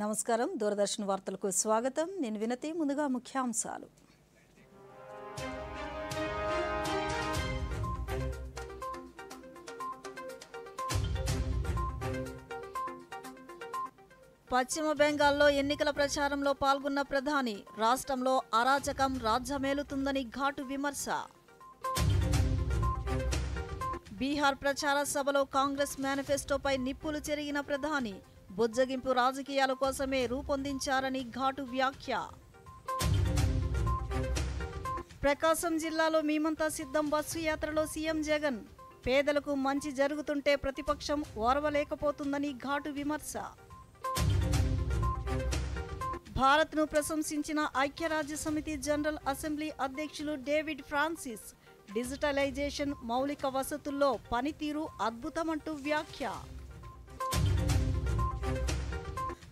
నమస్కారం దూరదర్శన్ వార్తలకు స్వాగతం నేను వినతి ముందుగా ముఖ్యాంశాలు పశ్చిమ బెంగాల్లో ఎన్నికల ప్రచారంలో పాల్గొన్న ప్రధాని రాష్ట్రంలో అరాచకం రాజ్యమేలుతుందని ఘాటు విమర్శ బీహార్ ప్రచార సభలో కాంగ్రెస్ మేనిఫెస్టోపై నిప్పులు చెరిగిన ప్రధాని బుజ్జగింపు రాజకీయాల కోసమే రూపొందించారని ఘాటు వ్యాఖ్య ప్రకాశం జిల్లాలో మేమంతా సిద్ధం బస్సు యాత్రలో సీఎం జగన్ పేదలకు మంచి జరుగుతుంటే ప్రతిపక్షం ఓర్వలేకపోతుందని ఘాటు విమర్శ భారత్ను ప్రశంసించిన ఐక్యరాజ్యసమితి జనరల్ అసెంబ్లీ అధ్యక్షులు డేవిడ్ ఫ్రాన్సిస్ డిజిటలైజేషన్ మౌలిక వసతుల్లో పనితీరు అద్భుతమంటూ వ్యాఖ్య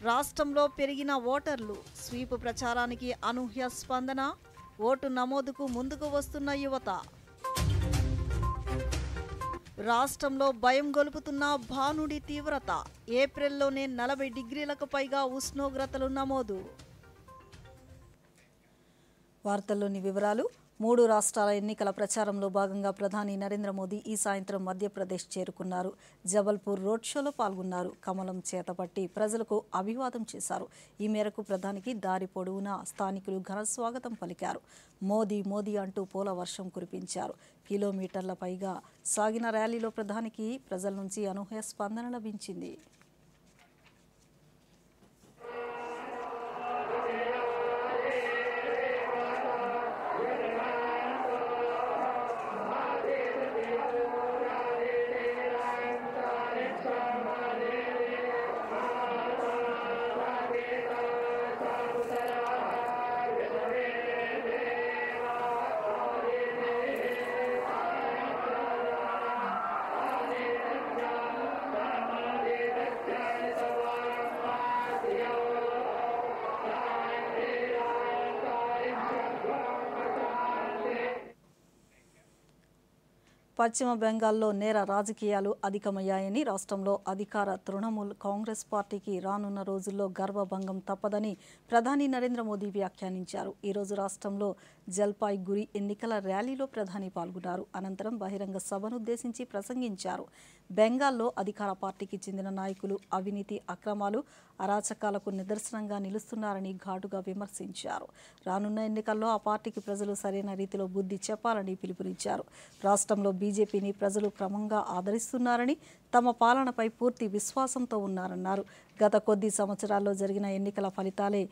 రాష్ట్రంలో పెరిగిన ఓటర్లు స్వీప్ ప్రచారానికి అనూహ్య స్పందన ఓటు నమోదుకు ముందుకు వస్తున్న యువత రాష్ట్రంలో భయం గొలుపుతున్న భానుడి తీవ్రత ఏప్రిల్లోనే 40 డిగ్రీలకు పైగా ఉష్ణోగ్రతలు నమోదు వార్తల్లోని వివరాలు 3 రాష్ట్రాల ఎన్నికల ప్రచారంలో భాగంగా ప్రధాని నరేంద్ర మోదీ ఈ సాయంత్రం మధ్యప్రదేశ్ చేరుకున్నారు. జబల్పూర్ రోడ్ షోలో పాల్గొన్నారు. కమలం చేతపట్టి ప్రజలకు అభివాదం చేశారు. ఈ మేరకు ప్రధానికి దారి పొడవునా స్థానికులు ఘన స్వాగతం పలికారు. మోదీ మోదీ అంటూ పూల వర్షం కురిపించారు. కిలోమీటర్ల పైగా సాగిన ర్యాలీలో ప్రధానికి ప్రజల నుంచి అనూహ్య స్పందన లభించింది. పశ్చిమ బెంగాల్లో నేర రాజకీయాలు అధికమయ్యాయని రాష్ట్రంలో అధికార తృణమూల్ కాంగ్రెస్ పార్టీకి రానున్న రోజుల్లో గర్వభంగం తప్పదని ప్రధాని నరేంద్ర మోదీ వ్యాఖ్యానించారు. ఈరోజు రాష్ట్రంలో జల్పాయ్గురి ఎన్నికల ర్యాలీలో ప్రధాని పాల్గొన్నారు. అనంతరం బహిరంగ సభనుద్దేశించి ప్రసంగించారు. బెంగాల్లో అధికార పార్టీకి చెందిన నాయకులు అవినీతి అక్రమాలు అరాచకాలకు నిదర్శనంగా నిలుస్తున్నారని ఘాటుగా విమర్శించారు. రానున్న ఎన్నికల్లో ఆ పార్టీకి ప్రజలు సరైన రీతిలో బుద్ధి చెప్పాలని పిలుపునిచ్చారు. రాష్ట్రంలో బీజేపీని ప్రజలు క్రమంగా ఆదరిస్తున్నారని తమ పాలనపై పూర్తి విశ్వాసంతో ఉన్నారన్నారు. గత కొద్ది సంవత్సరాల్లో జరిగిన ఎన్నికల ఫలితాలే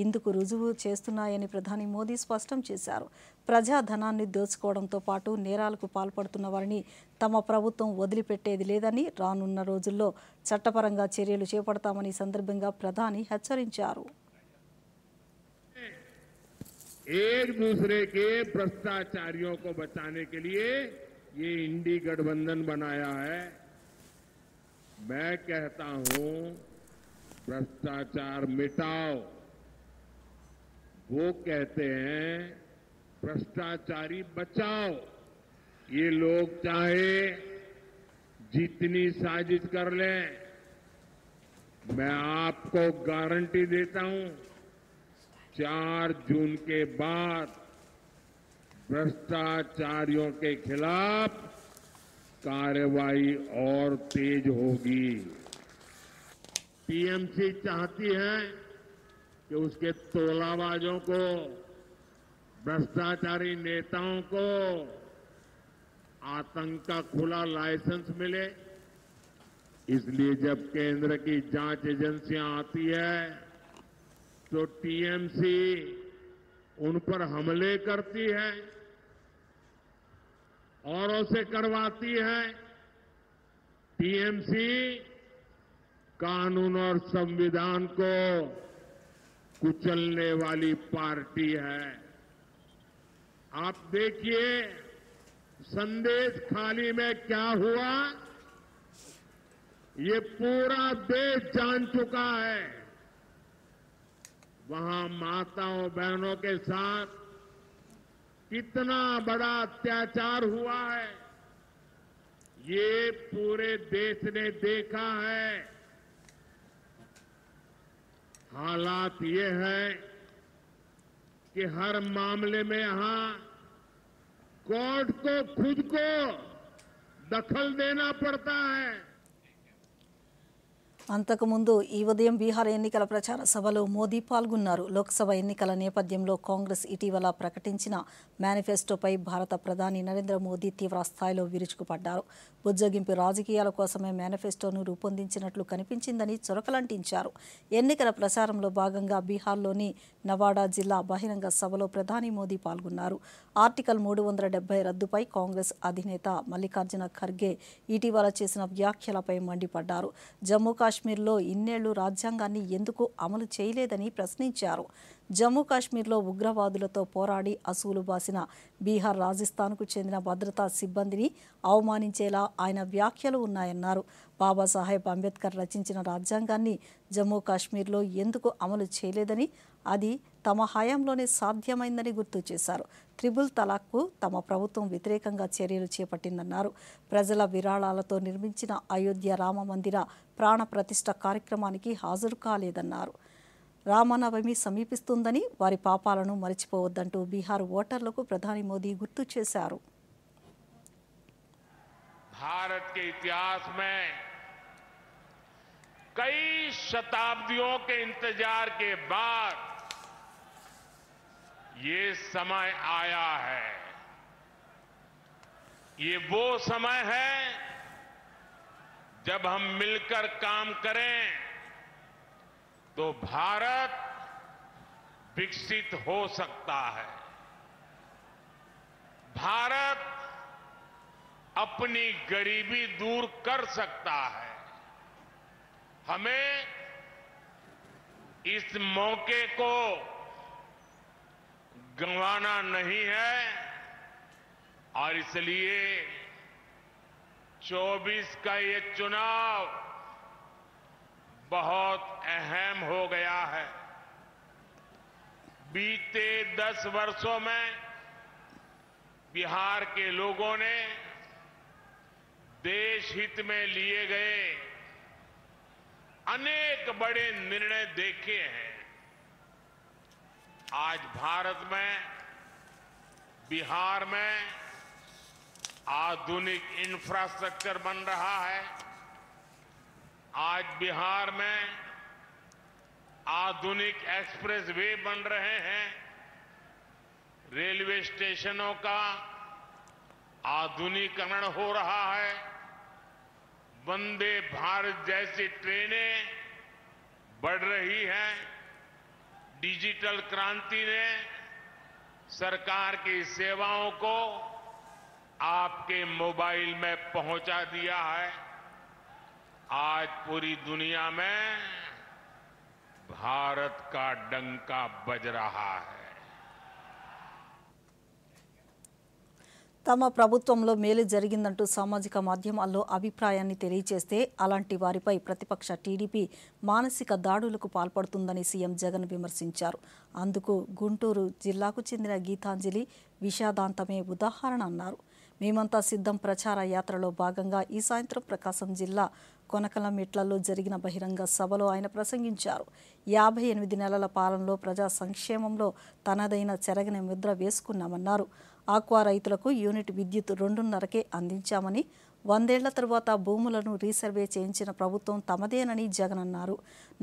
ఇందుకు రుజువు చేస్తున్నాయని ప్రధాని మోదీ స్పష్టం చేశారు. ప్రజాధనాన్ని దోచుకోవడంతో పాటు నేరాలకు పాల్పడుతున్న వారిని తమ ప్రభుత్వం వదిలిపెట్టేది లేదని రానున్న రోజుల్లో చట్టపరంగా చర్యలు చేపడతామని సందర్భంగా ప్రధాని హెచ్చరించారు. एक दूसरे के भ्रष्टाचारियों को बचाने के लिए ये इंडी गठबंधन बनाया है. मैं कहता हूं भ्रष्टाचार मिटाओ. वो कहते हैं भ्रष्टाचारी बचाओ. ये लोग चाहे जितनी साजिश कर लें, मैं आपको गारंटी देता हूं 4 जून के बाद भ्रष्टाचारियों के खिलाफ कार्रवाई और तेज होगी. टीएमसी चाहती है कि उसके तोलाबाजों को, भ्रष्टाचारी नेताओं को आतंक का खुला लाइसेंस मिले. इसलिए जब केंद्र की जांच एजेंसियां आती है तो टीएमसी उन पर हमले करती है, औरों से करवाती है. टीएमसी कानून और संविधान को कुचलने वाली पार्टी है. आप देखिए संदेश खाली में क्या हुआ, ये पूरा देश जान चुका है. वहां माताओं बहनों के साथ कितना बड़ा अत्याचार हुआ है, ये पूरे देश ने देखा है. हालात ये है कि हर मामले में यहां कोर्ट को खुद को दखल देना पड़ता है। అంతకుముందు ఈ ఉదయం బీహార్ ఎన్నికల ప్రచార సభలో మోదీ పాల్గొన్నారు. లోక్సభ ఎన్నికల నేపథ్యంలో కాంగ్రెస్ ఇటీవల ప్రకటించిన మేనిఫెస్టోపై భారత ప్రధాని నరేంద్ర మోదీ తీవ్ర స్థాయిలో విరుచుకుపడ్డారు. బుజ్జగింపు రాజకీయాల కోసమే మేనిఫెస్టోను రూపొందించినట్లు కనిపించిందని చురకలంటించారు. ఎన్నికల ప్రచారంలో భాగంగా బీహార్లోని నవాడా జిల్లా బహిరంగ సభలో ప్రధాని మోదీ పాల్గొన్నారు. ఆర్టికల్ 370 రద్దుపై కాంగ్రెస్ అధినేత మల్లికార్జున ఖర్గే ఇటీవల చేసిన వ్యాఖ్యలపై మండిపడ్డారు. జమ్మూ కాశ్మీర్లో ఇన్నేళ్లు రాజ్యాంగాన్ని ఎందుకు అమలు చేయలేదని ప్రశ్నించారు. జమ్మూ కాశ్మీర్లో ఉగ్రవాదులతో పోరాడి అసూలు బాసిన బీహార్, రాజస్థాన్కు చెందిన భద్రతా సిబ్బందిని అవమానించేలా ఆయన వ్యాఖ్యలు ఉన్నాయన్నారు. బాబాసాహెబ్ అంబేద్కర్ రచించిన రాజ్యాంగాన్ని జమ్మూ కాశ్మీర్లో ఎందుకు అమలు చేయలేదని, అది తమ హయాంలోనే సాధ్యమైందని గుర్తు చేశారు. త్రిబుల్ తలాక్కు తమ ప్రభుత్వం వ్యతిరేకంగా చర్యలు చేపట్టిందన్నారు. ప్రజల విరాళాలతో నిర్మించిన అయోధ్య రామ మందిర ప్రాణ ప్రతిష్ఠ కార్యక్రమానికి హాజరు కాలేదన్నారు. రామనవమి సమీపిస్తుందని, వారి పాపాలను మరిచిపోవద్దంటూ బీహార్ ఓటర్లకు ప్రధాని మోదీ గుర్తు చేశారు. भारत के इतिहास में कई शताब्दियों के इंतजार के बाद ये समय आया है। ये वो समय है जब हम मिलकर काम करें तो भारत विकसित हो सकता है। भारत अपनी गरीबी दूर कर सकता है। हमें इस मौके को गंवाना नहीं है और इसलिए 24 का ये चुनाव बहुत अहम हो गया है। बीते 10 वर्षों में बिहार के लोगों ने देश हित में लिए गए अनेक बड़े निर्णय देखे हैं। आज भारत में, बिहार में आधुनिक इंफ्रास्ट्रक्चर बन रहा है। आज बिहार में आधुनिक एक्सप्रेस वे बन रहे हैं। रेलवे स्टेशनों का आधुनिकीकरण हो रहा है। वंदे भारत जैसी ट्रेनें बढ़ रही हैं। डिजिटल क्रांति ने सरकार की सेवाओं को आपके मोबाइल में पहुंचा दिया है। आज पूरी दुनिया में भारत का डंका बज रहा है। తమ ప్రభుత్వంలో మేలు జరిగిందంటూ సామాజిక మాధ్యమాల్లో అభిప్రాయాన్ని తెలియజేస్తే అలాంటి వారిపై ప్రతిపక్ష టీడీపీ మానసిక దాడులకు పాల్పడుతుందని సీఎం జగన్ విమర్శించారు. అందుకు గుంటూరు జిల్లాకు చెందిన గీతాంజలి విషాదాంతమే ఉదాహరణ అన్నారు. మేమంతా సిద్ధం ప్రచార యాత్రలో భాగంగా ఈ సాయంత్రం ప్రకాశం జిల్లా కొనకలమెట్లలో జరిగిన బహిరంగ సభలో ఆయన ప్రసంగించారు. 58 నెలల పాలనలో ప్రజా సంక్షేమంలో తనదైన చెరగని ముద్ర వేసుకున్నామన్నారు. ఆక్వా రైతులకు యూనిట్ విద్యుత్ 2.5కే అందించామని, 100 ఏళ్ల తరువాత భూములను రీసర్వే చేయించిన ప్రభుత్వం తమదేనని జగన్ అన్నారు.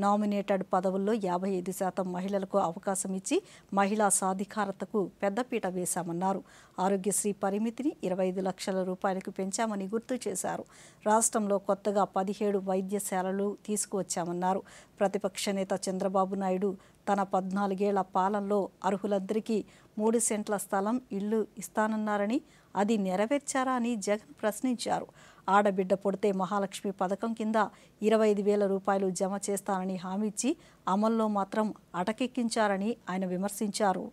నామినేటెడ్ పదవుల్లో 55% మహిళలకు అవకాశం ఇచ్చి మహిళా సాధికారతకు పెద్దపీట వేశామన్నారు. ఆరోగ్యశ్రీ పరిమితిని 25 లక్షల రూపాయలకు పెంచామని గుర్తు చేశారు. రాష్ట్రంలో కొత్తగా 17 వైద్యశాలలు తీసుకువచ్చామన్నారు. ప్రతిపక్ష నేత చంద్రబాబు నాయుడు తన 14 ఏళ్ల పాలనలో అర్హులందరికీ 3 సెంట్ల స్థలం, ఇళ్లు ఇస్తానన్నారని, అది నెరవేర్చారా అని జగన్ ప్రశ్నించారు. ఆడబిడ్డ పుడితే మహాలక్ష్మి పథకం కింద 25,000 రూపాయలు జమ చేస్తానని హామీ ఇచ్చి అమల్లో మాత్రం అటకెక్కించారని ఆయన విమర్శించారు.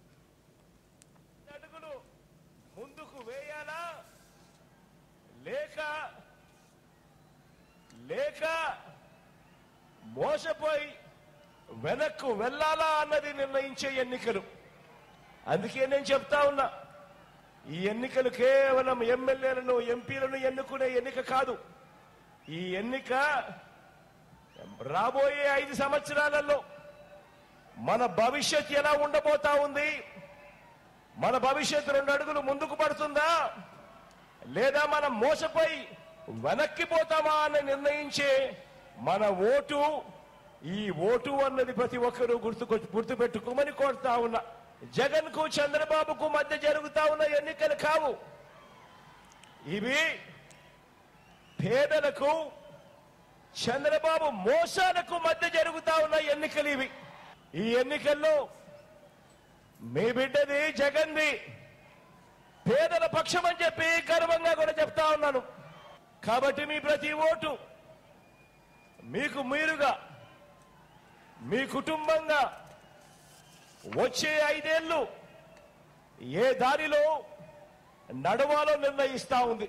మోసపోయి వెనక్కు వెళ్ళాలా అన్నది నిర్ణయించే ఎన్నికలు. అందుకే నేను చెప్తా ఉన్నా, ఈ ఎన్నికలు కేవలం ఎమ్మెల్యేలను, ఎంపీలను ఎన్నుకునే ఎన్నిక కాదు. ఈ ఎన్నిక రాబోయే 5 సంవత్సరాలలో మన భవిష్యత్ ఎలా ఉండబోతా ఉంది? మన భవిష్యత్తు 2 అడుగులు ముందుకు పడుతుందా, లేదా మనం మోసపోయి వెనక్కిపోతామా అని నిర్ణయించే మన ఓటు. ఈ ఓటు అన్నది ప్రతి ఒక్కరూ గుర్తుపెట్టుకోమని కోరుతా ఉన్నా. జగన్ కు చంద్రబాబుకు మధ్య జరుగుతా ఉన్న ఎన్నికలు కావు ఇవి. పేదలకు చంద్రబాబు మోసాలకు మధ్య జరుగుతా ఉన్న ఎన్నికలు ఇవి. ఈ ఎన్నికల్లో మీ బిడ్డది జగన్ది పేదల పక్షం అని చెప్పి గర్వంగా కూడా చెప్తా ఉన్నాను. కాబట్టి మీ ప్రతి ఓటు మీకు మీరుగా, మీ కుటుంబంగా వచ్చే 5 ఏళ్ళు ఏ దారిలో నడవాలో నిర్ణయిస్తా ఉంది.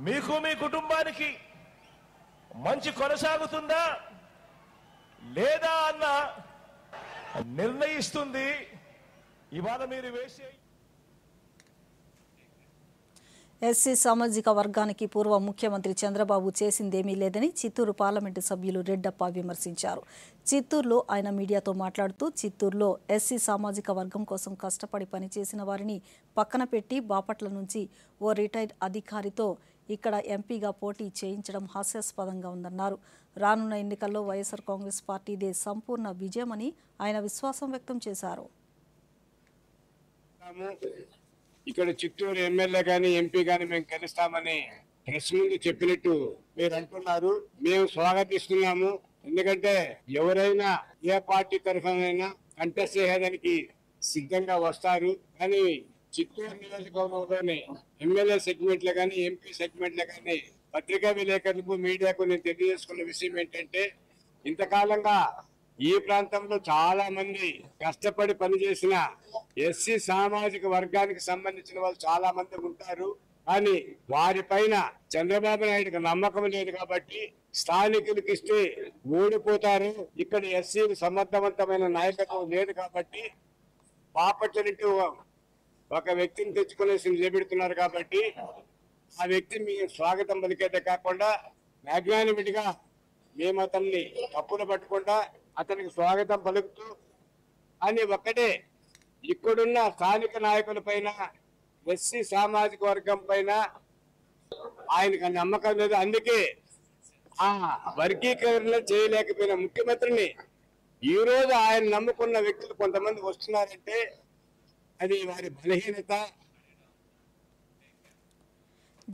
మీకు మీ కుటుంబానికి మంచి కొనసాగుతుందా లేదా అన్న నిర్ణయిస్తుంది ఇవాళ మీరు వేసే. ఎస్సీ సామాజిక వర్గానికి పూర్వ ముఖ్యమంత్రి చంద్రబాబు చేసిందేమీ లేదని చిత్తూరు పార్లమెంటు సభ్యులు రెడ్డప్ప విమర్శించారు. చిత్తూరులో ఆయన మీడియాతో మాట్లాడుతూ చిత్తూరులో ఎస్సీ సామాజిక వర్గం కోసం కష్టపడి పనిచేసిన వారిని పక్కన పెట్టి బాపట్ల నుంచి ఓ రిటైర్డ్ అధికారితో ఇక్కడ ఎంపీగా పోటీ చేయించడం హాస్యాస్పదంగా ఉందన్నారు. రానున్న ఎన్నికల్లో వైఎస్ఆర్ కాంగ్రెస్ పార్టీదే సంపూర్ణ విజయమని ఆయన విశ్వాసం వ్యక్తం చేశారు. ఇక్కడ చిత్తూరు ఎమ్మెల్యే గాని ఎంపీ గాని మేము గెలుస్తామని ప్రెస్ ముందు చెప్పినట్టు మీరు అంటున్నారు. మేము స్వాగతిస్తున్నాము. ఎందుకంటే ఎవరైనా ఏ పార్టీ తరఫునైనా కంటెస్ట్ చేయడానికి సిద్ధంగా వస్తారు. కానీ చిత్తూరు నియోజకవర్గంలోని ఎమ్మెల్యే సెగ్మెంట్ లో కానీ ఎంపీ సెగ్మెంట్ లో కానీ పత్రికా విలేకరులకు మీడియాకు నేను తెలియజేసుకున్న విషయం ఏంటంటే, ఇంతకాలంగా ఈ ప్రాంతంలో చాలా మంది కష్టపడి పనిచేసిన ఎస్సీ సామాజిక వర్గానికి సంబంధించిన వాళ్ళు చాలా మంది ఉంటారు. కానీ వారిపైన చంద్రబాబు నాయుడుకి నమ్మకం లేదు కాబట్టి స్థానికులకు ఇస్తే ఓడిపోతారు. ఇక్కడ ఎస్సీలు సమర్థవంతమైన నాయకత్వం లేదు కాబట్టి బాపట్ల నుండి ఒక వ్యక్తిని తెచ్చుకునేసి నిలబెడుతున్నారు. కాబట్టి ఆ వ్యక్తి మీ స్వాగతం పలికేదే కాకుండా మ్యాగ్నానిమిటీగా మేము అతన్ని తప్పులు పట్టకుండా అతనికి స్వాగతం పలుకుతూ అని ఒక్కటే ఇక్కడున్న స్థానిక నాయకుల పైన ఎస్సీ సామాజిక వర్గం పైన ఆయనకు నమ్మకం లేదు. అందుకే ఆ వర్గీకరణ చేయలేకపోయిన ముఖ్యమంత్రిని ఈ రోజు ఆయన నమ్ముకున్న వ్యక్తులు కొంతమంది వస్తున్నారంటే అది వారి బలహీనత.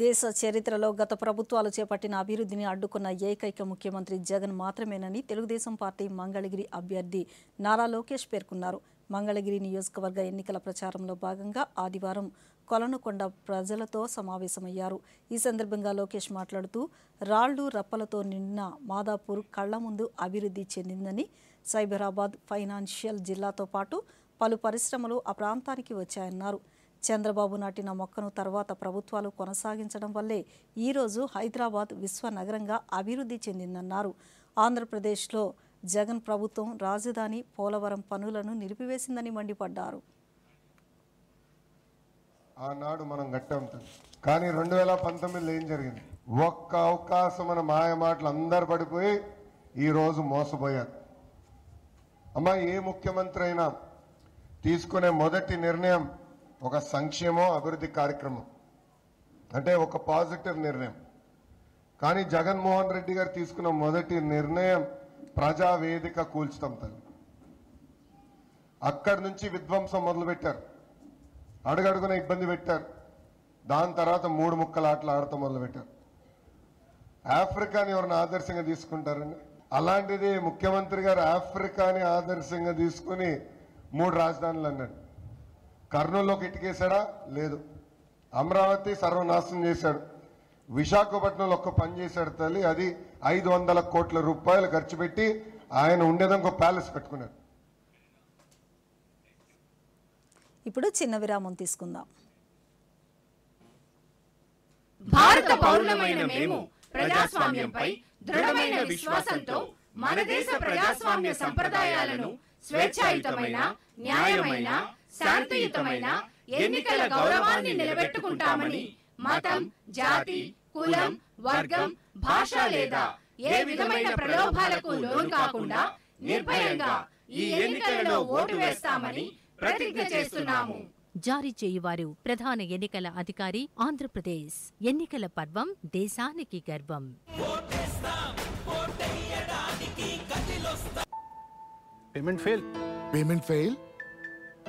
దేశ చరిత్రలో గత ప్రభుత్వాలు చేపట్టిన అభివృద్ధిని అడ్డుకున్న ఏకైక ముఖ్యమంత్రి జగన్ మాత్రమేనని తెలుగుదేశం పార్టీ మంగళగిరి అభ్యర్థి నారా లోకేష్ పేర్కొన్నారు. మంగళగిరి నియోజకవర్గ ఎన్నికల ప్రచారంలో భాగంగా ఆదివారం కొలనుకొండ ప్రజలతో సమావేశమయ్యారు. ఈ సందర్భంగా లోకేష్ మాట్లాడుతూ రాళ్లు రప్పలతో నిండిన మాదాపూర్ కళ్ల ముందు అభివృద్ధి చెందిందని, సైబరాబాద్ ఫైనాన్షియల్ జిల్లాతో పాటు పలు పరిశ్రమలు ఆ ప్రాంతానికి వచ్చాయన్నారు. చంద్రబాబు నాటిన మొక్కను తర్వాత ప్రభుత్వాలు కొనసాగించడం వల్లే ఈరోజు హైదరాబాద్ విశ్వనగరంగా అభివృద్ధి చెందిందన్నారు. ఆంధ్రప్రదేశ్లో జగన్ ప్రభుత్వం రాజధాని పోలవరం పనులను నిలిపివేసిందని మండిపడ్డారు. ఆనాడు మనం గట్టాం, కానీ 2019లో ఏం జరిగింది? ఒక్క అవకాశం మన మాయ మాటలు అందరు పడిపోయి ఈరోజు మోసపోయారు. అమ్మా, ఏ ముఖ్యమంత్రి అయినా తీసుకునే మొదటి నిర్ణయం ఒక సంక్షేమం అభివృద్ధి కార్యక్రమం, అంటే ఒక పాజిటివ్ నిర్ణయం. కానీ జగన్మోహన్ రెడ్డి గారు తీసుకున్న మొదటి నిర్ణయం ప్రజావేదిక కూల్చడం తల్లి. అక్కడి నుంచి విధ్వంసం మొదలుపెట్టారు, అడుగడుగున ఇబ్బంది పెట్టారు. దాని తర్వాత 3 ముక్కల ఆటలు ఆడటం మొదలుపెట్టారు. ఆఫ్రికాని ఎవరిని ఆదర్శంగా తీసుకుంటారండి? అలాంటిది ముఖ్యమంత్రి గారు ఆఫ్రికాని ఆదర్శంగా తీసుకుని 3 రాజధానులు అన్నాడు. కర్నూలులోకి ఇటుకేశాడా? లేదు. అమరావతి సర్వనాశనం చేశాడు. విశాఖపట్నంలో ఒక్క పని చేశాడు తల్లి, అది 500 కోట్ల రూపాయలు ఖర్చు పెట్టి ఆయన ఉండేదానికి ఒక ప్యాలెస్ పెట్టుకున్నాడు. ఇప్పుడు చిన్న విరామం తీసుకుందాం. భారత పౌరులమైన మేము ప్రజాస్వామ్యంపై దృఢమైన విశ్వాసంతో మన దేశ ప్రజాస్వామ్య సంప్రదాయాలను స్వేచ్ఛాయుతమైన, న్యాయమైన, శాంతియుతమైన ఎన్నికల గౌరవాన్ని నిలబెట్టుకుంటామని మతం, జాతి, కులం, వర్గం, భాష లేదా ఏ విధమైన ప్రలోభాలకు లోను కాకుండా నిర్భయంగా ఈ ఎన్నికలలో ఓటు వేస్తామని ప్రతిజ్ఞ చేస్తున్నాము. జారీ చేయువారు ప్రధాన ఎన్నికల అధికారి, ఆంధ్రప్రదేశ్. ఎన్నికల పర్వం దేశానికి గర్వం. పేమెంట్ ఫెయిల్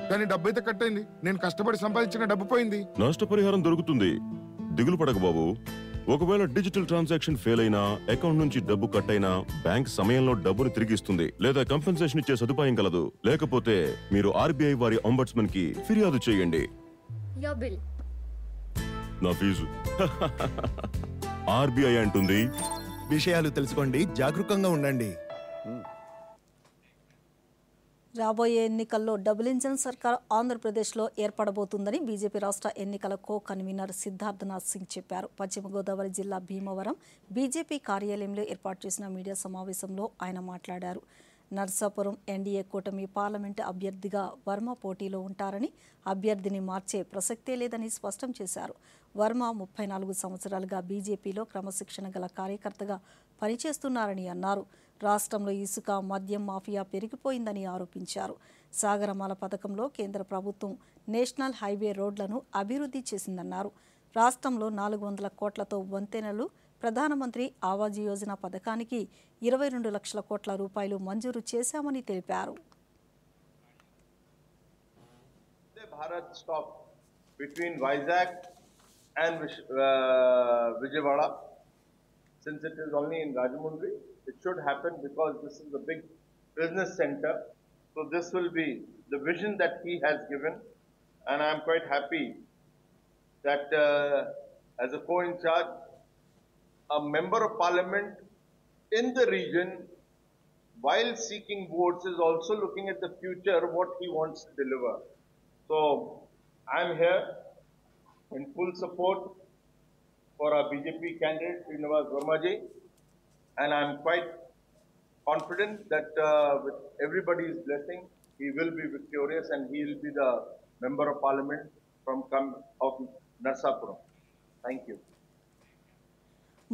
కానీ డబ్బు అయితే కట్ అయింది. నేను కష్టపడి సంపాదించిన డబ్బు పోయింది. నష్టపరిహారం దొరుకుతుంది, దిగులు పడకు బాబు. ఒకవేళ డిజిటల్ ట్రాన్సాక్షన్ ఫెయిల్ అయినా, అకౌంట్ నుంచి డబ్బు కట్ అయినా బ్యాంక్ సమయంలో డబ్బును తిరిగిస్తుంది లేదా కంపెన్సేషన్ ఇచ్చే సదుపాయం కలదు. లేకపోతే మీరు ఆర్బీఐ వారి అంబడ్స్మన్ కి ఫిర్యాదు చేయండి. నా ఫీజు ఆర్బీఐ అంటుంది, విషయాలు తెలుసుకోండి, జాగరూకంగా ఉండండి. రాబోయే ఎన్నికల్లో డబుల్ ఇంజన్ సర్కార్ ఆంధ్రప్రదేశ్లో ఏర్పడబోతుందని బీజేపీ రాష్ట్ర ఎన్నికల కో కన్వీనర్ సిద్ధార్థనాథ్ సింగ్ చెప్పారు. పశ్చిమ గోదావరి జిల్లా భీమవరం బీజేపీ కార్యాలయంలో ఏర్పాటు చేసిన మీడియా సమావేశంలో ఆయన మాట్లాడారు. నర్సాపురం ఎన్డీఏ కూటమి పార్లమెంటు అభ్యర్థిగా వర్మ పోటీలో ఉంటారని, అభ్యర్థిని మార్చే ప్రసక్తే లేదని స్పష్టం చేశారు. వర్మ 34 సంవత్సరాలుగా బీజేపీలో క్రమశిక్షణ గల కార్యకర్తగా పనిచేస్తున్నారని అన్నారు. రాష్ట్రంలో ఇసుక, మద్యం మాఫియా పెరిగిపోయిందని ఆరోపించారు. సాగరమాల పథకంలో కేంద్ర ప్రభుత్వం నేషనల్ హైవే రోడ్లను అభివృద్ధి చేసిందన్నారు. రాష్ట్రంలో 400 కోట్లతో వంతెనలు, ప్రధానమంత్రి ఆవాజ్ యోజన పథకానికి 22 లక్షల కోట్ల రూపాయలు మంజూరు చేశామని తెలిపారు. Bharat stop between Vizag and Vijayawada. Since it is only in Rajahmundry, it should happen because this is a big business center. So this will be the vision that he has given, and I am quite happy that as a co-in-charge, a member of parliament in the region, while seeking votes, is also looking at the future, what he wants to deliver. So I am here in full support for our BJP candidate Srinivas Vermaji, and I am quite confident that with everybody's blessing, he will be victorious and he will be the member of parliament of Narsapuram. Thank you.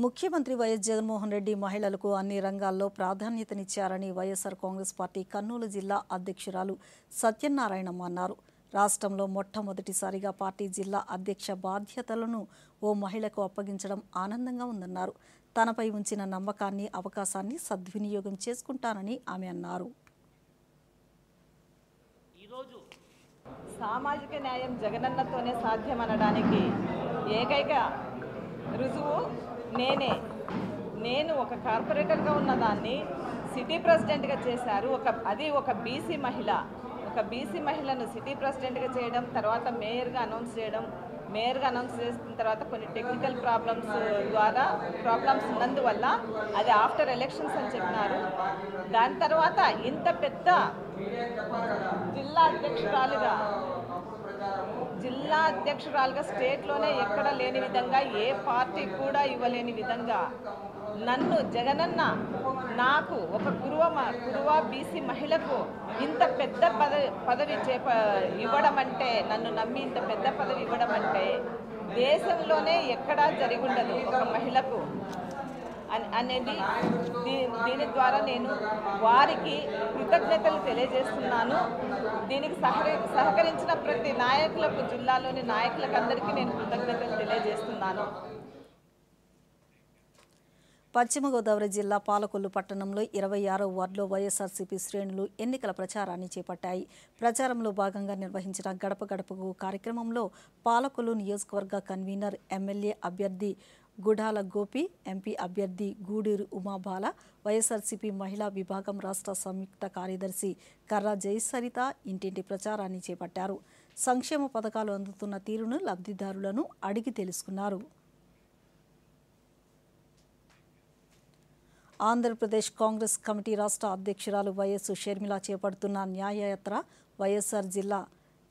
ముఖ్యమంత్రి YS Jaganmohan Reddy మహిళలకు అన్ని రంగాల్లో ప్రాధాన్యతనిచ్చారని YSR Congress party Kurnool జిల్లా అధ్యక్షురాలు సత్యనారాయణమ్మ అన్నారు. రాష్ట్రంలో మొట్టమొదటిసారిగా party జిల్లా అధ్యక్ష బాధ్యతలను ఓ మహిళకు అప్పగించడం ఆనందంగా ఉందన్నారు. తనపై ఉంచిన నమ్మకాన్ని, అవకాశాన్ని సద్వినియోగం చేసుకుంటానని ఆమె అన్నారు. సామాజిక న్యాయం జగనన్నతోనే సాధ్యమనడానికి ఏకైక రుజువు నేను ఒక కార్పొరేటర్గా ఉన్నదాన్ని సిటీ ప్రెసిడెంట్గా చేశారు. అది ఒక బీసీ మహిళను సిటీ ప్రెసిడెంట్గా చేయడం, తర్వాత మేయర్గా అనౌన్స్ చేసిన తర్వాత కొన్ని టెక్నికల్ ప్రాబ్లమ్స్ ఉన్నందువల్ల అది ఆఫ్టర్ ఎలక్షన్స్ అని చెప్పినారు. దాని తర్వాత ఇంత పెద్ద జిల్లా అధ్యక్షురాలుగా స్టేట్లోనే ఎక్కడ లేని విధంగా, ఏ పార్టీ కూడా ఇవ్వలేని విధంగా నన్ను జగనన్న నాకు ఒక కురువ బీసీ మహిళకు ఇంత పెద్ద పదవి ఇవ్వడం అంటే, నన్ను నమ్మి ఇంత పెద్ద పదవి ఇవ్వడం అంటే దేశంలోనే ఎక్కడా జరిగి ఉండదు ఒక మహిళకు అనేది. దీని ద్వారా నేను వారికి కృతజ్ఞతలు తెలియజేస్తున్నాను. దీనికి సహకరించిన ప్రతి నాయకులకు, జిల్లాలోని నాయకులకు అందరికీ నేను కృతజ్ఞతలు తెలియజేస్తున్నాను. పశ్చిమ గోదావరి జిల్లా పాలకొల్లు పట్టణంలో 26వ వార్డులో వైఎస్ఆర్సీపీ శ్రేణులు ఎన్నికల ప్రచారాన్ని చేపట్టాయి. ప్రచారంలో భాగంగా నిర్వహించిన గడప గడపకు కార్యక్రమంలో పాలకొల్లు నియోజకవర్గ కన్వీనర్, ఎమ్మెల్యే అభ్యర్థి గుడాల గోపి, ఎంపీ అభ్యర్థి గూడూరు ఉమాబాల, వైఎస్ఆర్సీపీ మహిళా విభాగం రాష్ట్ర సంయుక్త కార్యదర్శి కర్రా జయసరిత ఇంటింటి ప్రచారాన్ని చేపట్టారు. సంక్షేమ పథకాలు అందుతున్న తీరును లబ్ధిదారులను అడిగి తెలుసుకున్నారు. ఆంధ్రప్రదేశ్ కాంగ్రెస్ కమిటీ రాష్ట్ర అధ్యక్షురాలు వైఎస్ షర్మిల చేపడుతున్న న్యాయయాత్ర వైఎస్ఆర్ జిల్లా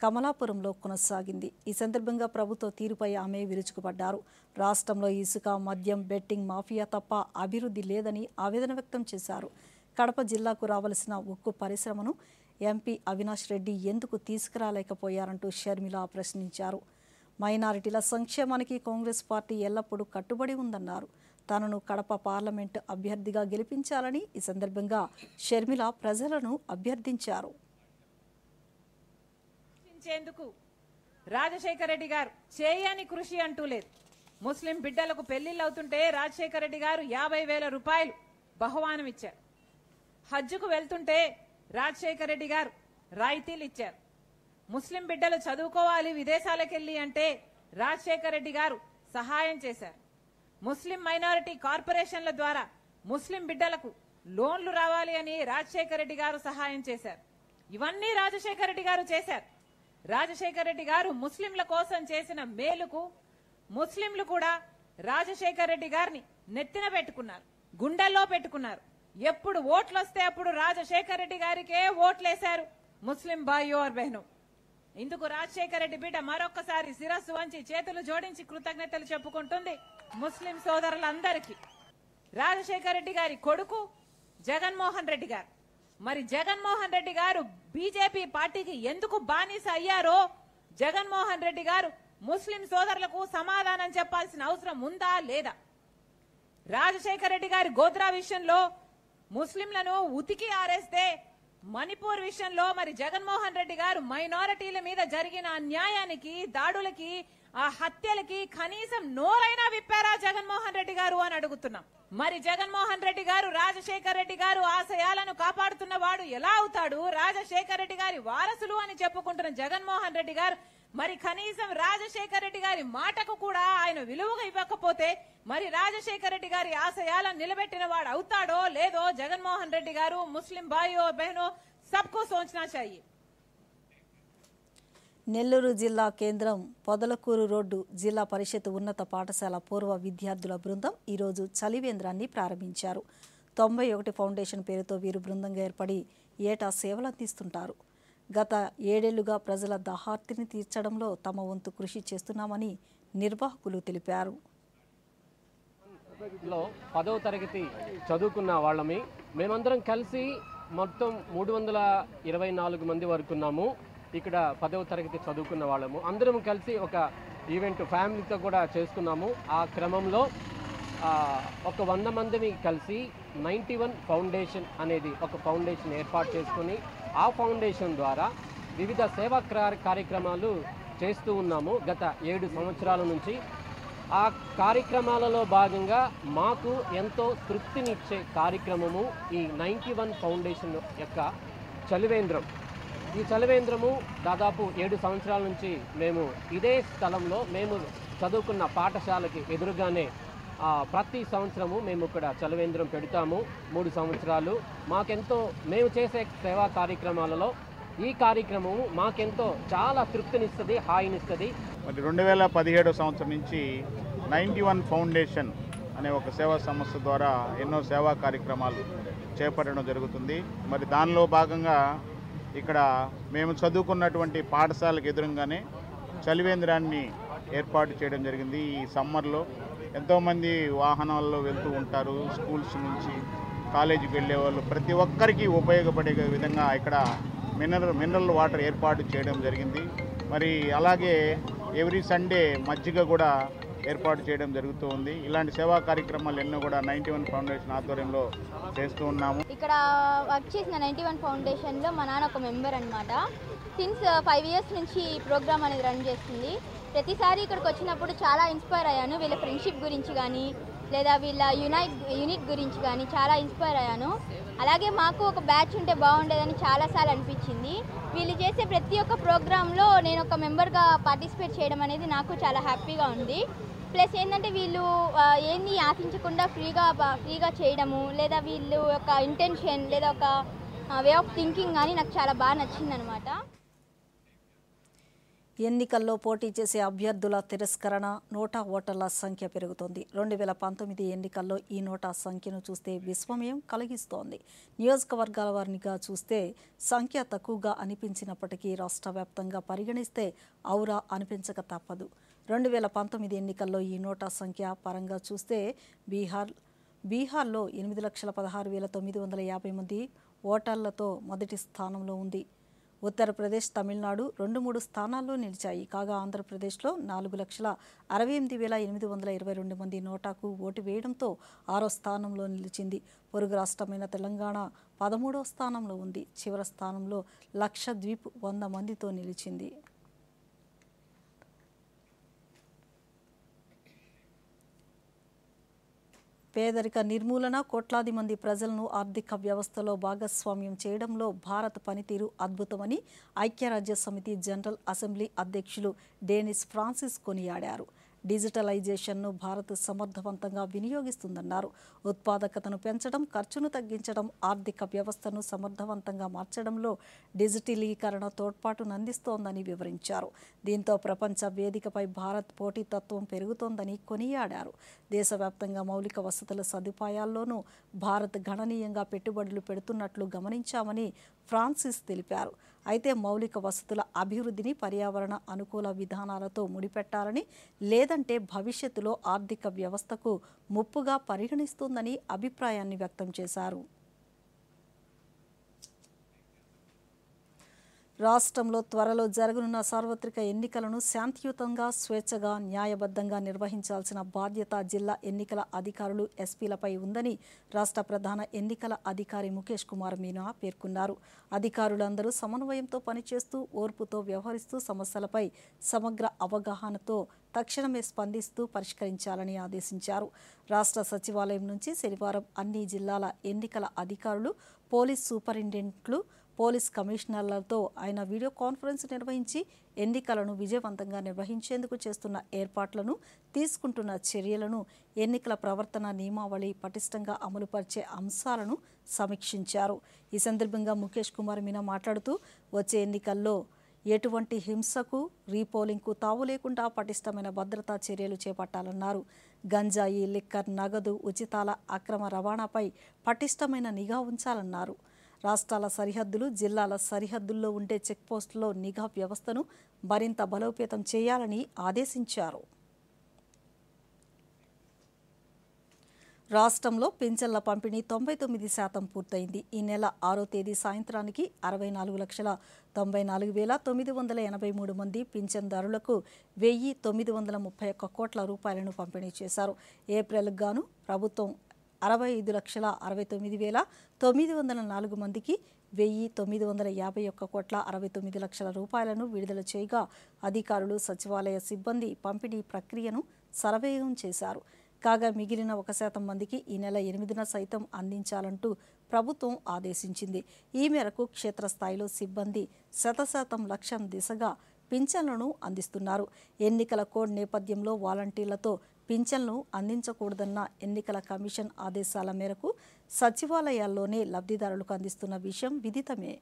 కమలాపురంలో కొనసాగింది. ఈ సందర్భంగా ప్రభుత్వ తీరుపై ఆమె విరుచుకుపడ్డారు. రాష్ట్రంలో ఇసుక, మద్యం, బెట్టింగ్ మాఫియా తప్ప అభివృద్ధి లేదని ఆవేదన వ్యక్తం చేశారు. కడప జిల్లాకు రావాల్సిన ఉక్కు పరిశ్రమను ఎంపీ అవినాష్ రెడ్డి ఎందుకు తీసుకురాలేకపోయారంటూ షర్మిల ప్రశ్నించారు. మైనారిటీల సంక్షేమానికి కాంగ్రెస్ పార్టీ ఎల్లప్పుడూ కట్టుబడి ఉందన్నారు. తనను కడప పార్లమెంటు అభ్యర్థిగా గెలిపించాలని ఈ సందర్భంగా షర్మిల ప్రజలను అభ్యర్థించారు. రాజశేఖర రెడ్డి గారు చేయని కృషి అంటూ లేదు. ముస్లిం బిడ్డలకు పెళ్లిళ్ళు అవుతుంటే రాజశేఖర రెడ్డి గారు 50,000 రూపాయలు బహుమానం ఇచ్చారు. హజ్జుకు వెళ్తుంటే రాజశేఖర రెడ్డి గారు రాయితీలు ఇచ్చారు. ముస్లిం బిడ్డలు చదువుకోవాలి విదేశాలకు వెళ్ళి అంటే రాజశేఖర రెడ్డి గారు సహాయం చేశారు. ముస్లిం మైనారిటీ కార్పొరేషన్ల ద్వారా ముస్లిం బిడ్డలకు లోన్లు రావాలి అని రాజశేఖర రెడ్డి గారు సహాయం చేశారు. ఇవన్నీ రాజశేఖర రెడ్డి గారు చేశారు. రాజశేఖర రెడ్డి గారు ముస్లింల కోసం చేసిన మేలుకు ముస్లింలు కూడా రాజశేఖర రెడ్డి గారిని నెత్తిన పెట్టుకున్నారు, గుండెల్లో పెట్టుకున్నారు. ఎప్పుడు ఓట్లు వస్తే అప్పుడు రాజశేఖర రెడ్డి గారికే ఓట్లేశారు ముస్లిం భాయ్యో और బహనో. ఇందుకు రాజశేఖర రెడ్డి బిడ్డ మరొకసారి శిరస్సు వంచి చేతులు జోడించి కృతజ్ఞతలు చెప్పుకుంటుంది ముస్లిం సోదరులందరికీ. రాజశేఖర రెడ్డి గారి కొడుకు జగన్మోహన్ రెడ్డి గారు, మరి జగన్మోహన్ రెడ్డి గారు బీజేపీ పార్టీకి ఎందుకు బానిస అయ్యారో జగన్మోహన్ రెడ్డి గారు ముస్లిం సోదరులకు సమాధానం చెప్పాల్సిన అవసరం ఉందా లేదా? రాజశేఖర రెడ్డి గారి గోద్రా విషయంలో ముస్లింలను ఉతికి ఆరేస్తే మణిపూర్ విషయంలో మరి జగన్మోహన్ రెడ్డి గారు మైనారిటీల మీద జరిగిన అన్యాయానికి, దాడులకి, ఆ హత్యలకి కనీసం నోరైనా విప్పారా జగన్మోహన్ రెడ్డి గారు అని అడుగుతున్నాం. మరి జగన్మోహన్ రెడ్డి గారు రాజశేఖర రెడ్డి గారు ఆశయాలను కాపాడుతున్న వాడు ఎలా అవుతాడు? రాజశేఖర రెడ్డి గారి వారసులు అని చెప్పుకుంటున్న జగన్మోహన్ రెడ్డి గారు మరి కనీసం రాజశేఖర రెడ్డి గారి మాటకు కూడా ఆయన విలువగా ఇవ్వకపోతే మరి రాజశేఖర రెడ్డి గారి ఆశయాలను నిలబెట్టిన వాడు అవుతాడో లేదో జగన్మోహన్ రెడ్డి గారు ముస్లిం భాయో బహనో సబ్కో సోచనా చాహియే. నెల్లూరు జిల్లా కేంద్రం పొదలకూరు రోడ్డు జిల్లా పరిషత్ ఉన్నత పాఠశాల పూర్వ విద్యార్థుల బృందం ఈరోజు చలివేంద్రాన్ని ప్రారంభించారు. 91 ఫౌండేషన్ పేరుతో వీరు బృందంగా ఏర్పడి ఏటా సేవలు అందిస్తుంటారు. గత 7 ఏళ్లుగా ప్రజల దాహార్తిని తీర్చడంలో తమ వంతు కృషి చేస్తున్నామని నిర్వాహకులు తెలిపారు. 10వ తరగతి చదువుకున్న వాళ్ళమి మేమందరం కలిసి మొత్తం 324 మంది వరకు ఉన్నాము. ఇక్కడ 10వ తరగతి చదువుకున్న వాళ్ళము అందరం కలిసి ఒక ఈవెంట్ ఫ్యామిలీతో కూడా చేసుకున్నాము. ఆ క్రమంలో ఒక 100 మందిని కలిసి 91 ఫౌండేషన్ అనేది ఒక ఫౌండేషన్ ఏర్పాటు చేసుకుని ఆ ఫౌండేషన్ ద్వారా వివిధ సేవా కార్యక్రమాలు చేస్తూ ఉన్నాము గత 7 సంవత్సరాల నుంచి. ఆ కార్యక్రమాలలో భాగంగా మాకు ఎంతో తృప్తినిచ్చే కార్యక్రమము ఈ 91 ఫౌండేషన్ యొక్క చలివేంద్రం. ఈ చలివేంద్రము దాదాపు 7 సంవత్సరాల నుంచి మేము ఇదే స్థలంలో మేము చదువుకున్న పాఠశాలకి ఎదురుగానే ప్రతి సంవత్సరము మేము ఇక్కడ చలివేంద్రం పెడతాము. 3 సంవత్సరాలు మేము చేసే సేవా కార్యక్రమాలలో ఈ కార్యక్రమము మాకెంతో చాలా తృప్తినిస్తుంది, హాయినిస్తుంది. మరి 2017 సంవత్సరం నుంచి 91 ఫౌండేషన్ అనే ఒక సేవా సంస్థ ద్వారా ఎన్నో సేవా కార్యక్రమాలు చేపట్టడం జరుగుతుంది. మరి దానిలో భాగంగా ఇక్కడ మేము చదువుకున్నటువంటి పాఠశాలకు ఎదురుగానే చలివేంద్రాన్ని ఏర్పాటు చేయడం జరిగింది. ఈ సమ్మర్లో ఎంతోమంది వాహనాల్లో వెళ్తూ ఉంటారు, స్కూల్స్ నుంచి కాలేజీకి వెళ్ళే వాళ్ళు, ప్రతి ఒక్కరికి ఉపయోగపడే విధంగా ఇక్కడ మినరల్ వాటర్ ఏర్పాటు చేయడం జరిగింది. మరి అలాగే ఎవ్రీ సండే మజ్జిగ కూడా ఏర్పాటు చేయడం జరుగుతూ ఉంది. ఇలాంటి సేవా కార్యక్రమాలు ఎన్నో కూడా 91 ఫౌండేషన్ ఆధ్వర్యంలో చేస్తూ ఉన్నాము. ఇక్కడ వర్క్ చేసిన 91 ఫౌండేషన్లో మా నాన్న ఒక మెంబర్ అనమాట. సిన్స్ 5 ఇయర్స్ నుంచి ఈ ప్రోగ్రామ్ అనేది రన్ చేస్తుంది. ప్రతిసారి ఇక్కడికి వచ్చినప్పుడు చాలా ఇన్స్పైర్ అయ్యాను. వీళ్ళ ఫ్రెండ్షిప్ గురించి కానీ లేదా వీళ్ళ యూనిట్ గురించి కానీ చాలా ఇన్స్పైర్ అయ్యాను. అలాగే మాకు ఒక బ్యాచ్ ఉంటే బాగుండేదని చాలాసార్లు అనిపించింది. వీళ్ళు చేసే ప్రతి ఒక్క ప్రోగ్రాంలో నేను ఒక మెంబర్గా పార్టిసిపేట్ చేయడం అనేది నాకు చాలా హ్యాపీగా ఉంది. ప్లస్ ఏంటంటే వీళ్ళు ఏంది ఆశించకుండా ఫ్రీగా చేయడము లేదా వీళ్ళు ఒక ఇంటెన్షన్ లేదా ఒక వే ఆఫ్ థింకింగ్ కానీ నాకు చాలా బాగా నచ్చిందనమాట. ఎన్నికల్లో పోటీ చేసే అభ్యర్థుల తిరస్కరణ, నోటా ఓటర్ల సంఖ్య పెరుగుతోంది. 2019 ఎన్నికల్లో ఈ నోటా సంఖ్యను చూస్తే విస్మయం కలిగిస్తోంది. నియోజకవర్గాల వారీగా చూస్తే సంఖ్య తక్కువగా అనిపించినప్పటికీ రాష్ట్ర వ్యాప్తంగా పరిగణిస్తే ఔరా అనిపించక తప్పదు. 2019 ఎన్నికల్లో ఈ నోటా సంఖ్య పరంగా చూస్తే బీహార్లో 8,16,950 మంది ఓటర్లతో మొదటి స్థానంలో ఉంది. ఉత్తరప్రదేశ్, తమిళనాడు 2-3 స్థానాల్లో నిలిచాయి. కాగా ఆంధ్రప్రదేశ్లో 4,68,822 మంది నోటాకు ఓటు వేయడంతో 6వ స్థానంలో నిలిచింది. పొరుగు రాష్ట్రమైన తెలంగాణ 13వ స్థానంలో ఉంది. చివరి స్థానంలో లక్షద్వీప్ 100 మందితో నిలిచింది. పేదరిక నిర్మూలన, కోట్లాది మంది ప్రజలను ఆర్థిక వ్యవస్థలో భాగస్వామ్యం చేయడంలో భారత్ పనితీరు అద్భుతమని ఐక్యరాజ్యసమితి జనరల్ అసెంబ్లీ అధ్యక్షులు డేనిస్ ఫ్రాన్సిస్ కొనియాడారు. డిజిటలైజేషన్ను భారత్ సమర్థవంతంగా వినియోగిస్తుందన్నారు. ఉత్పాదకతను పెంచడం, ఖర్చును తగ్గించడం, ఆర్థిక వ్యవస్థను సమర్థవంతంగా మార్చడంలో డిజిటలీకరణ తోడ్పాటునందిస్తోందని వివరించారు. దీంతో ప్రపంచ వేదికపై భారత్ పోటీతత్వం పెరుగుతోందని కొనియాడారు. దేశవ్యాప్తంగా మౌలిక వసతుల సదుపాయాల్లోనూ భారత్ గణనీయంగా పెట్టుబడులు పెడుతున్నట్లు గమనించామని ఫ్రాన్సిస్ తెలిపారు. అయితే మౌలిక వసతుల అభివృద్ధిని పర్యావరణ అనుకూల విధానాలతో ముడిపెట్టాలని, లేదంటే భవిష్యత్తులో ఆర్థిక వ్యవస్థకు ముప్పుగా పరిగణిస్తుందని అభిప్రాయాన్ని వ్యక్తం చేశారు. రాష్ట్రంలో త్వరలో జరగనున్న సార్వత్రిక ఎన్నికలను శాంతియుతంగా, స్వేచ్ఛగా, న్యాయబద్ధంగా నిర్వహించాల్సిన బాధ్యత జిల్లా ఎన్నికల అధికారులు, ఎస్పీలపై ఉందని రాష్ట్ర ప్రధాన ఎన్నికల అధికారి ముఖేష్ కుమార్ మీనా పేర్కొన్నారు. అధికారులందరూ సమన్వయంతో పనిచేస్తూ, ఓర్పుతో వ్యవహరిస్తూ, సమస్యలపై సమగ్ర అవగాహనతో తక్షణమే స్పందిస్తూ పరిష్కరించాలని ఆదేశించారు. రాష్ట్ర సచివాలయం నుంచి శనివారం అన్ని జిల్లాల ఎన్నికల అధికారులు, పోలీస్ సూపరింటెండెంట్లు, పోలీస్ కమిషనర్లతో ఆయన వీడియో కాన్ఫరెన్స్ నిర్వహించి ఎన్నికలను విజయవంతంగా నిర్వహించేందుకు చేస్తున్న ఏర్పాట్లను, తీసుకుంటున్న చర్యలను, ఎన్నికల ప్రవర్తన నియమావళి పటిష్టంగా అమలుపరిచే అంశాలను సమీక్షించారు. ఈ సందర్భంగా ముఖేష్ కుమార్ మీనా మాట్లాడుతూ వచ్చే ఎన్నికల్లో ఎటువంటి హింసకు, రీపోలింగ్కు తావు లేకుండా పటిష్టమైన భద్రతా చర్యలు చేపట్టాలన్నారు. గంజాయి, లిక్కర్, నగదు, ఉచితాల అక్రమ రవాణాపై పటిష్టమైన నిఘా ఉంచాలన్నారు. రాష్ట్రాల సరిహద్దులు, జిల్లాల సరిహద్దుల్లో ఉండే చెక్పోస్టుల్లో నిఘా వ్యవస్థను మరింత బలోపేతం చేయాలని ఆదేశించారు. రాష్ట్రంలో పింఛన్ల పంపిణీ 99% పూర్తయింది. ఈ నెల 6వ తేదీ సాయంత్రానికి 64,94,983 మంది పింఛన్దారులకు 1,931 కోట్ల రూపాయలను పంపిణీ చేశారు. ఏప్రిల్కు గాను ప్రభుత్వం 65,69,904 మందికి 1,951 కోట్ల 69 లక్షల రూపాయలను విడుదల చేయగా అధికారులు, సచివాలయ సిబ్బంది పంపిణీ ప్రక్రియను సర్వేగం చేశారు. కాగా మిగిలిన 1% మందికి ఈ నెల 8న సైతం అందించాలంటూ ప్రభుత్వం ఆదేశించింది. ఈ మేరకు క్షేత్రస్థాయిలో సిబ్బంది 100% లక్ష్యం దిశగా పింఛన్లను అందిస్తున్నారు. ఎన్నికల కోడ్ నేపథ్యంలో వాలంటీర్లతో పింఛన్లు అందించకూడదన్న ఎన్నికల కమిషన్ ఆదేశాల మేరకు సచివాలయాల్లోనే లబ్ధిదారులకు అందిస్తున్న విషయం విదితమే.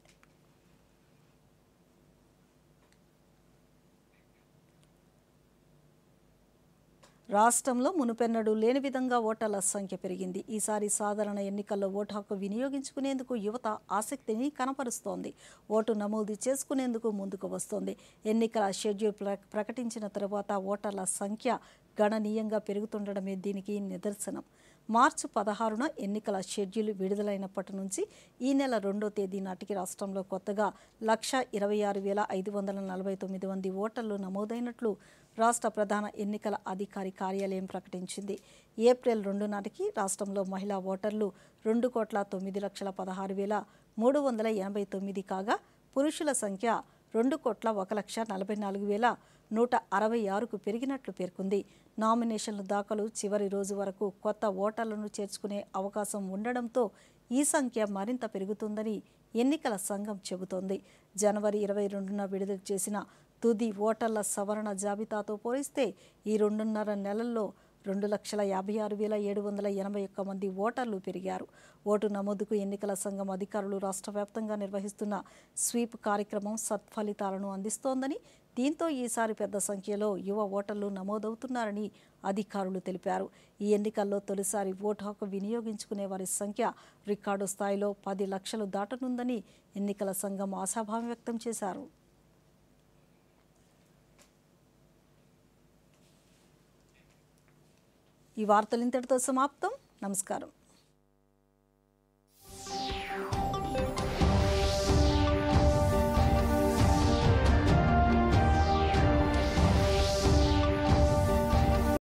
రాష్ట్రంలో మునుపెన్నడూ లేని విధంగా ఓటర్ల సంఖ్య పెరిగింది. ఈసారి సాధారణ ఎన్నికల్లో ఓటు హక్కు వినియోగించుకునేందుకు యువత ఆసక్తిని కనపరుస్తోంది. ఓటు నమోదు చేసుకునేందుకు ముందుకు వస్తోంది. ఎన్నికల షెడ్యూల్ ప్రకటించిన తరువాత ఓటర్ల సంఖ్య గణనీయంగా పెరుగుతుండడమే దీనికి నిదర్శనం. మార్చి 16న ఎన్నికల షెడ్యూల్ విడుదలైనప్పటి నుంచి ఈ నెల 2వ తేదీ నాటికి రాష్ట్రంలో కొత్తగా 126,549 మంది ఓటర్లు నమోదైనట్లు రాష్ట్ర ప్రధాన ఎన్నికల అధికారి కార్యాలయం ప్రకటించింది. ఏప్రిల్ 2 నాటికి రాష్ట్రంలో మహిళా ఓటర్లు 2,96,389 కాగా పురుషుల సంఖ్య 2,01,44,166కు పెరిగినట్లు పేర్కొంది. నామినేషన్లు దాఖలు చివరి రోజు వరకు కొత్త ఓటర్లను చేర్చుకునే అవకాశం ఉండడంతో ఈ సంఖ్య మరింత పెరుగుతుందని ఎన్నికల సంఘం చెబుతోంది. జనవరి 22న విడుదల చేసిన తుది ఓటర్ల సవరణ జాబితాతో పోలిస్తే ఈ 2.5 నెలల్లో 2,56,781 మంది ఓటర్లు పెరిగారు. ఓటు నమోదుకు ఎన్నికల సంఘం అధికారులు రాష్ట్ర వ్యాప్తంగా నిర్వహిస్తున్న స్వీప్ కార్యక్రమం సత్ఫలితాలను అందిస్తోందని, దీంతో ఈసారి పెద్ద సంఖ్యలో యువ ఓటర్లు నమోదవుతున్నారని అధికారులు తెలిపారు. ఈ ఎన్నికల్లో తొలిసారి ఓటు హక్కు వినియోగించుకునే వారి సంఖ్య రికార్డు స్థాయిలో 10 లక్షలు దాటనుందని ఎన్నికల సంఘం ఆశాభావం వ్యక్తం చేశారు. ఈ వార్తలు ఇంతటితో సమాప్తం. నమస్కారం.